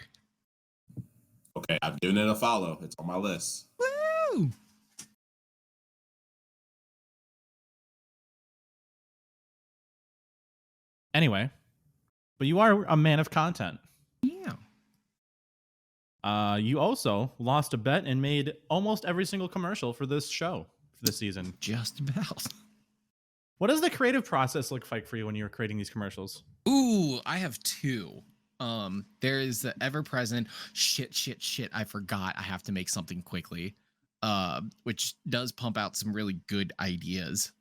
Okay, I've given it a follow. It's on my list. Woo! Anyway, but you are a man of content. Yeah. You also lost a bet and made almost every single commercial for this show for this season. Just about. What does the creative process look like for you when you're creating these commercials? Ooh, I have 2. There is the ever-present shit. I forgot I have to make something quickly, which does pump out some really good ideas.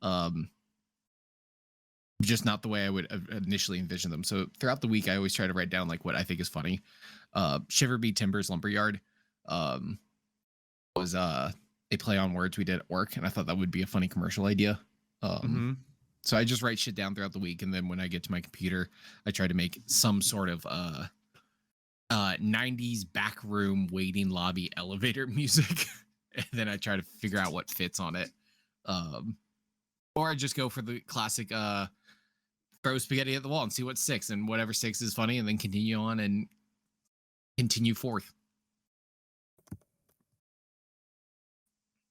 Just not the way I would initially envision them. So throughout the week, I always try to write down like what I think is funny. Shiver Me Timbers Lumberyard was a play on words we did at work, and I thought that would be a funny commercial idea. So I just write shit down throughout the week, and then when I get to my computer, I try to make some sort of 90s backroom waiting lobby elevator music, and then I try to figure out what fits on it. Or I just go for the classic throw spaghetti at the wall and see what sticks, and whatever sticks is funny, and then continue on and continue forth.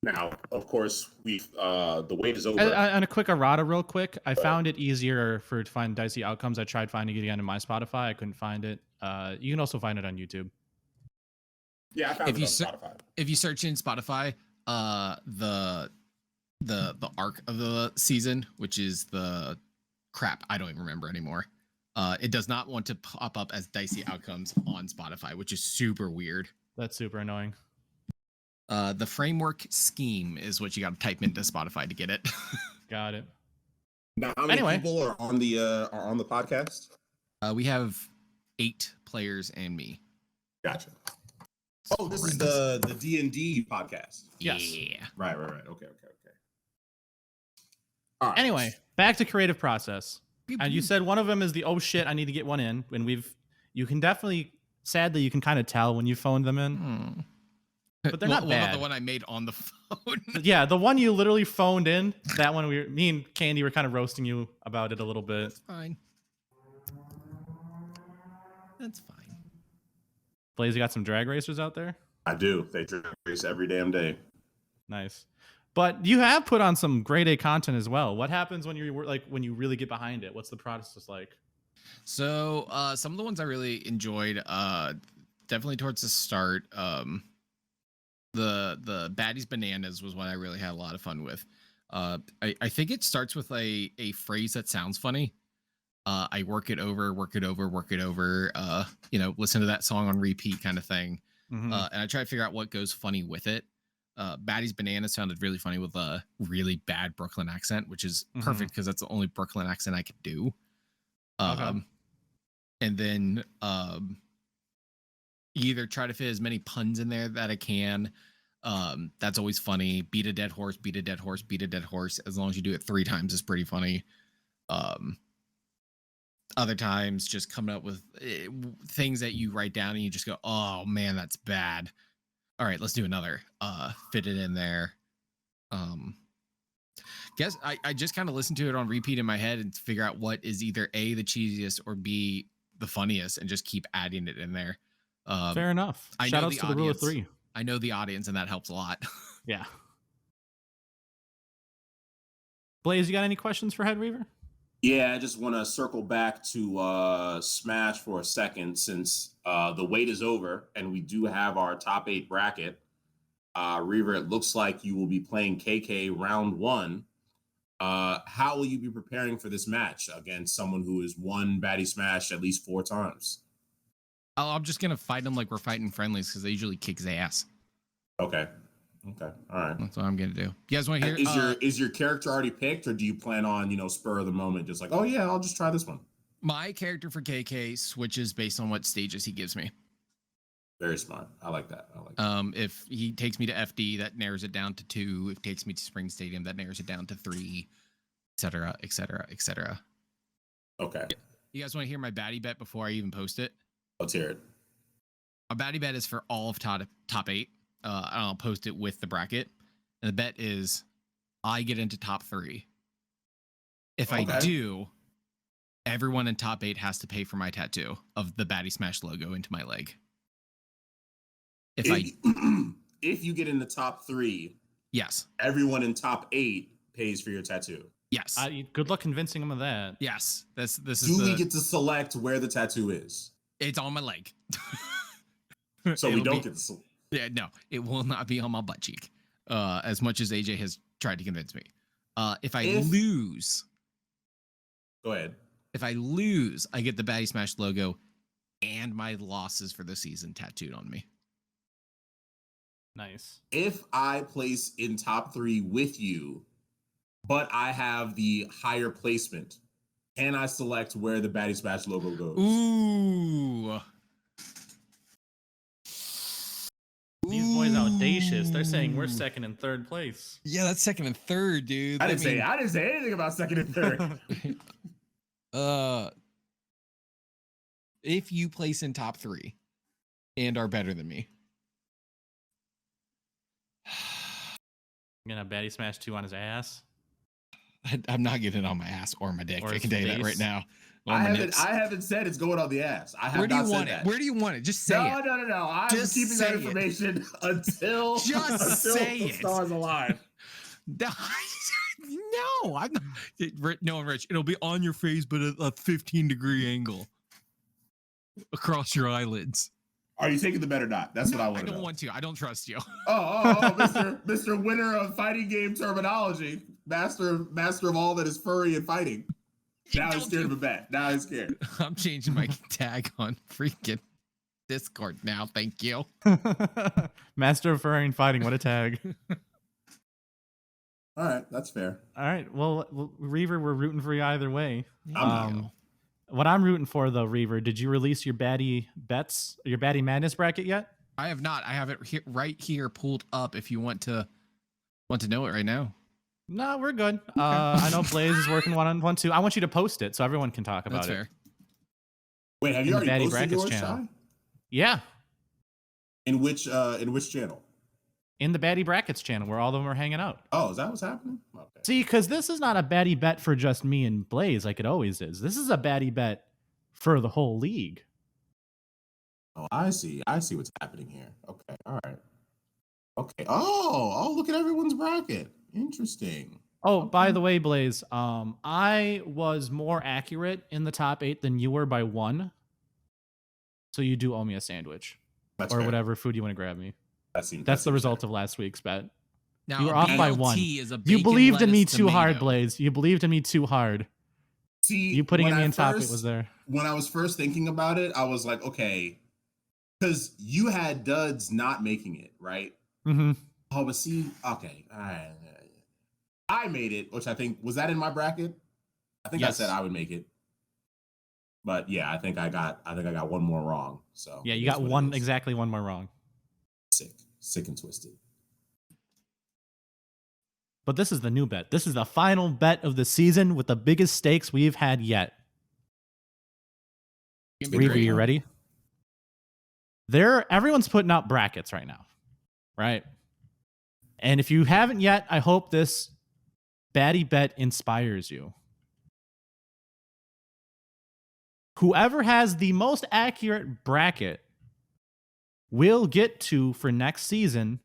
Now, of course, the wait is over. And a quick errata real quick. I found it easier to find Dicey Outcomes. I tried finding it again in my Spotify. I couldn't find it. You can also find it on YouTube. Yeah, I found it on Spotify. If you search in Spotify, the arc of the season, which is the crap, I don't even remember anymore. It does not want to pop up as Dicey Outcomes on Spotify, which is super weird. That's super annoying. The framework scheme is what you got to type into Spotify to get it. Got it. Now, how many people are on the podcast? We have 8 players and me. Gotcha. Oh, this is the D&D podcast. Yes. Yeah. Right. Okay. All right. Anyway, back to creative process. And you said one of them is the oh shit, I need to get one in. And you can definitely, sadly, you can kind of tell when you phoned them in. But they're not bad. What about the one I made on the phone? Yeah, the one you literally phoned in. That one, me and Candy were kind of roasting you about it a little bit. That's fine. That's fine. Blaze, you got some drag racers out there? I do. They drag race every damn day. Nice. But you have put on some grade A content as well. What happens when you really get behind it? What's the process like? So some of the ones I really enjoyed, definitely towards the start, the Baddies Bananas was one I really had a lot of fun with. I think it starts with a phrase that sounds funny. I work it over, listen to that song on repeat kind of thing. Mm-hmm. And I try to figure out what goes funny with it. Baddies Bananas sounded really funny with a really bad Brooklyn accent, which is perfect because that's the only Brooklyn accent I could do. Okay. And then either try to fit as many puns in there that I can. That's always funny. Beat a dead horse, beat a dead horse, beat a dead horse. As long as you do it 3 times, is pretty funny. Other times, just coming up with things that you write down and you just go, "Oh man, that's bad." All right, let's do another. Fit it in there. Guess I just kind of listen to it on repeat in my head and figure out what is either A, the cheesiest, or B, the funniest, and just keep adding it in there. Fair enough. Shout outs to the rule of 3. I know the audience, and that helps a lot. Yeah. Blaze, you got any questions for HeadReever? Yeah, I just want to circle back to Smash for a second, since the wait is over and we do have our top 8 bracket. Reever, it looks like you will be playing KK round 1. How will you be preparing for this match against someone who has won Baddy Smash at least 4 times? Oh, I'm just going to fight him like we're fighting friendlies because they usually kick his ass. Okay. All right. That's what I'm going to do. You guys want to hear? Is your character already picked, or do you plan on, spur of the moment, just like, oh yeah, I'll just try this one? My character for KK switches based on what stages he gives me. Very smart. I like that. If he takes me to FD, that narrows it down to 2. If he takes me to Spring Stadium, that narrows it down to 3, etc., etc., etc. Okay. You guys want to hear my Baddy Bet before I even post it? Let's hear it. My Baddy Bet is for all of top 8. I'll post it with the bracket. And the bet is I get into top 3. If I do, everyone in top 8 has to pay for my tattoo of the Baddy Smash logo into my leg. If you get in the top 3, yes, everyone in top 8 pays for your tattoo. Yes. Good luck convincing them of that. Yes. This is. Do we get to select where the tattoo is? It's on my leg. So we don't get to select. Yeah, no, it will not be on my butt cheek. As much as AJ has tried to convince me. If I lose, go ahead. If I lose, I get the Baddy Smash logo and my losses for the season tattooed on me. Nice. If I place in top 3 with you, but I have the higher placement, can I select where the Baddy Smash logo goes? Ooh. These boys audacious. They're saying we're 2nd and 3rd place. Yeah, that's 2nd and 3rd, dude. I didn't say anything about 2nd and 3rd. If you place in top 3 and are better than me, I'm gonna Baddy Smash 2 on his ass. I'm not getting it on my ass or my dick. I can tell you that right now. I haven't said it's going on the ass. Where do you want it? Where do you want it? Just say it. No. I'm just keeping that information until the stars align. No, I'm not. No, Rich. It'll be on your face, but at a 15-degree angle across your eyelids. Are you taking the bet or not? That's what I want to know. I don't want to. I don't trust you. Mr. Winner of fighting game terminology, master of all that is furry and fighting. Now he's scared of a bet. Now he's scared. I'm changing my tag on freaking Discord now. Thank you. Master of furry and fighting. What a tag. All right, that's fair. All right. Well, Reever, we're rooting for you either way. I'm What I'm rooting for, though, Reever, did you release your Baddy Bets, your Baddy Madness bracket yet? I have not. I have it right here pulled up if you want to know it right now. No, we're good. I know Blaze is working one too. I want you to post it so everyone can talk about That's fair. Wait, have you already Baddy posted Brackets yours, channel? Shy? Yeah. In which channel? In the Baddy Brackets channel where all of them are hanging out. Oh, is that what's happening? Okay. See, because this is not a Baddy Bet for just me and Blaze like it always is. This is a Baddy Bet for the whole league. Oh, I see what's happening here. Okay, all right. Okay. Oh, look at everyone's bracket. Interesting. Oh, by the way, Blaze, I was more accurate in the top 8 than you were by 1. So you do owe me a sandwich. That's or fair. whatever food you want to grab me. That's the result of last week's bet. Now, you were off by 1. You believed in me too hard, Blaze. You believed in me too hard. See, you putting me in top 8 was there. When I was first thinking about it, I was like, okay, because you had duds not making it, right? Mm-hmm. Oh, but see, okay, all right. I made it, which I think was that in my bracket. I think I said I would make it, but yeah, I think I got one more wrong. So yeah, you got exactly one more wrong. Sick and twisted. But this is the new bet. This is the final bet of the season with the biggest stakes we've had yet. Reever, you ready? Everyone's putting out brackets right now, right? And if you haven't yet, I hope this Baddy Bet inspires you. Whoever has the most accurate bracket will get to, for next season,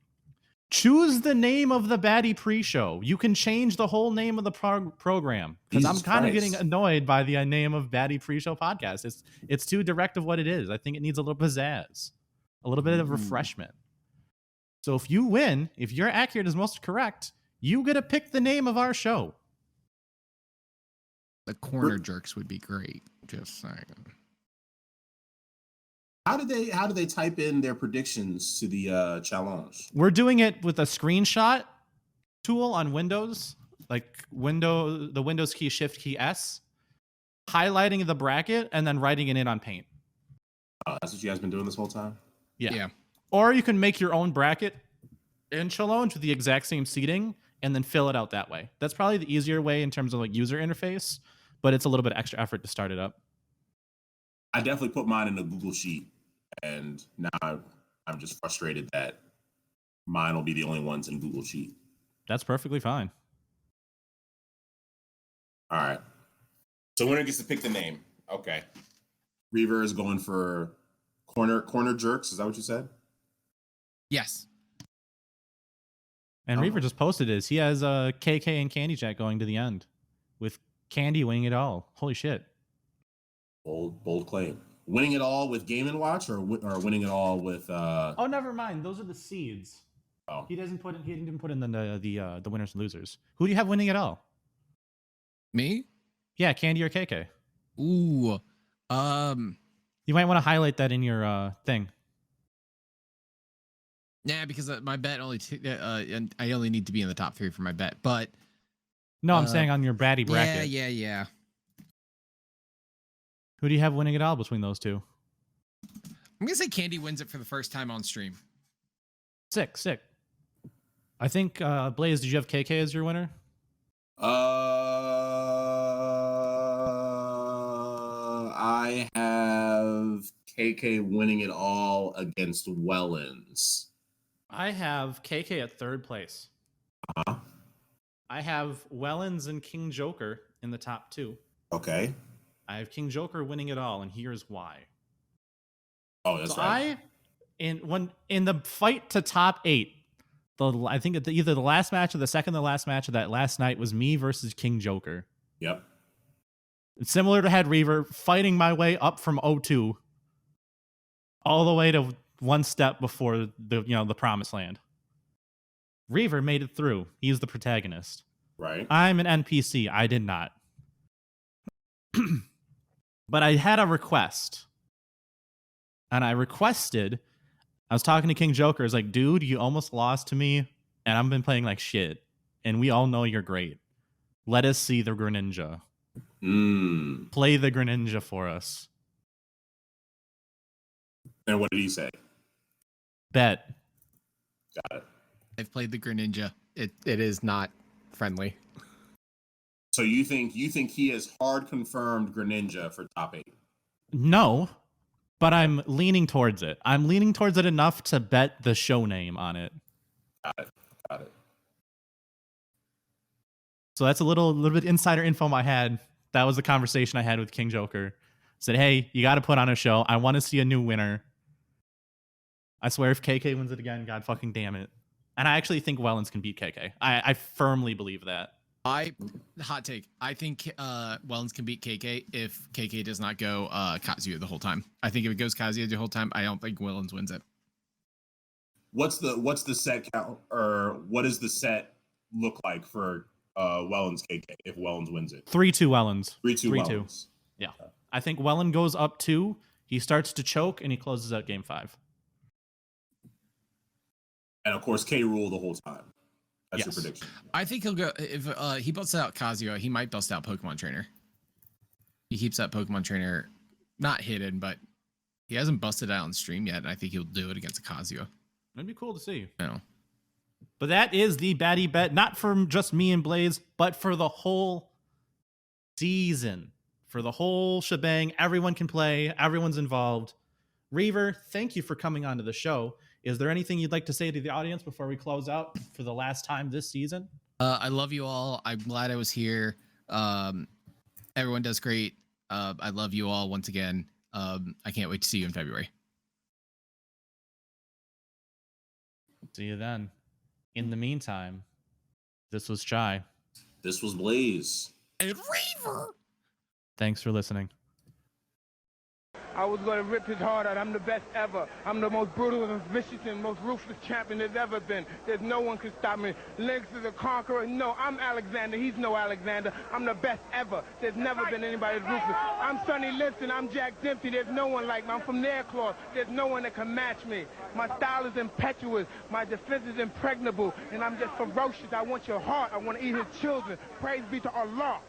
choose the name of the Baddy Pre-Show. You can change the whole name of the program. Because I'm kind of getting annoyed by the name of Baddy Pre-Show Podcast. It's too direct of what it is. I think it needs a little pizzazz. A little bit of refreshment. So if you win, if you're accurate as most correct, you get to pick the name of our show. The corner jerks would be great. Just saying. How do they type in their predictions to the challenge? We're doing it with a screenshot tool on Windows, like the Windows key Shift key S, highlighting the bracket and then writing it in on Paint. Oh, that's what you guys been doing this whole time? Yeah. Or you can make your own bracket in challenge with the exact same seating and then fill it out that way. That's probably the easier way in terms of like user interface, but it's a little bit extra effort to start it up. I definitely put mine in a Google Sheet, and now I'm just frustrated that mine will be the only ones in Google Sheet. That's perfectly fine. All right. So winner gets to pick the name. Okay. Reever is going for corner jerks. Is that what you said? Yes. And Reever just posted his. He has KK and Candy Jack going to the end with Candy winning it all. Holy shit. Bold claim. Winning it all with Game & Watch or winning it all with Oh, never mind. Those are the seeds. Oh. He didn't put in the winners and losers. Who do you have winning it all? Me? Yeah, Candy or KK. Ooh. You might want to highlight that in your thing. Yeah, because my bet and I only need to be in the top 3 for my bet. But no, I'm saying on your Baddy bracket. Yeah. Who do you have winning it all between those two? I'm gonna say Candy wins it for the first time on stream. Sick. I think Blaze, did you have KK as your winner? I have KK winning it all against Wellens. I have KK at 3rd place. Uh-huh. I have Wellens and King Joker in the top 2. Okay. I have King Joker winning it all, and here's why. Oh, that's right. In the fight to top 8, I think either the last match or the second to last match of that last night was me versus King Joker. Yep. It's similar to HeadReever, fighting my way up from 0-2 all the way to one step before the promised land. Reever made it through. He's the protagonist. Right. I'm an NPC. I did not. But I had a request. And I was talking to King Joker. I was like, dude, you almost lost to me. And I've been playing like shit. And we all know you're great. Let us see the Greninja. Play the Greninja for us. And what did he say? Bet. Got it. I've played the Greninja. It is not friendly. So you think he has hard confirmed Greninja for top 8? No, but I'm leaning towards it. I'm leaning towards it enough to bet the show name on it. Got it. So that's a little bit insider info I had. That was the conversation I had with King Joker. Said, hey, you got to put on a show. I want to see a new winner. I swear if KK wins it again, God fucking damn it. And I actually think Wellens can beat KK. I firmly believe that. Hot take. I think Wellens can beat KK if KK does not go Kazuya the whole time. I think if it goes Kazuya the whole time, I don't think Wellens wins it. What's the set count, or what does the set look like for Wellens KK if Wellens wins it? 3-2 Wellens. 3-2 Wellens. Yeah. I think Wellen goes up 2. He starts to choke and he closes out game 5. And of course, K rule the whole time. That's your prediction. I think he'll go if he busts out Kazuya. He might bust out Pokemon Trainer. He keeps that Pokemon Trainer not hidden, but he hasn't busted out on stream yet. And I think he'll do it against a Kazuya. That'd be cool to see. No. But that is the Baddy Bet, not for just me and Blaze, but for the whole season. For the whole shebang. Everyone can play. Everyone's involved. Reever, thank you for coming onto the show. Is there anything you'd like to say to the audience before we close out for the last time this season? I love you all. I'm glad I was here. Everyone does great. I love you all once again. I can't wait to see you in February. See you then. In the meantime, this was Chai. This was Blaze. And Reever. Thanks for listening. I was going to rip his heart out. I'm the best ever. I'm the most brutal and vicious and most ruthless champion there's ever been. There's no one can stop me. Lynx is a conqueror. No, I'm Alexander. He's no Alexander. I'm the best ever. There's never been anybody as ruthless. I'm Sonny Liston. I'm Jack Dempsey. There's no one like me. I'm from Nairclaw. There's no one that can match me. My style is impetuous. My defense is impregnable. And I'm just ferocious. I want your heart. I want to eat his children. Praise be to Allah.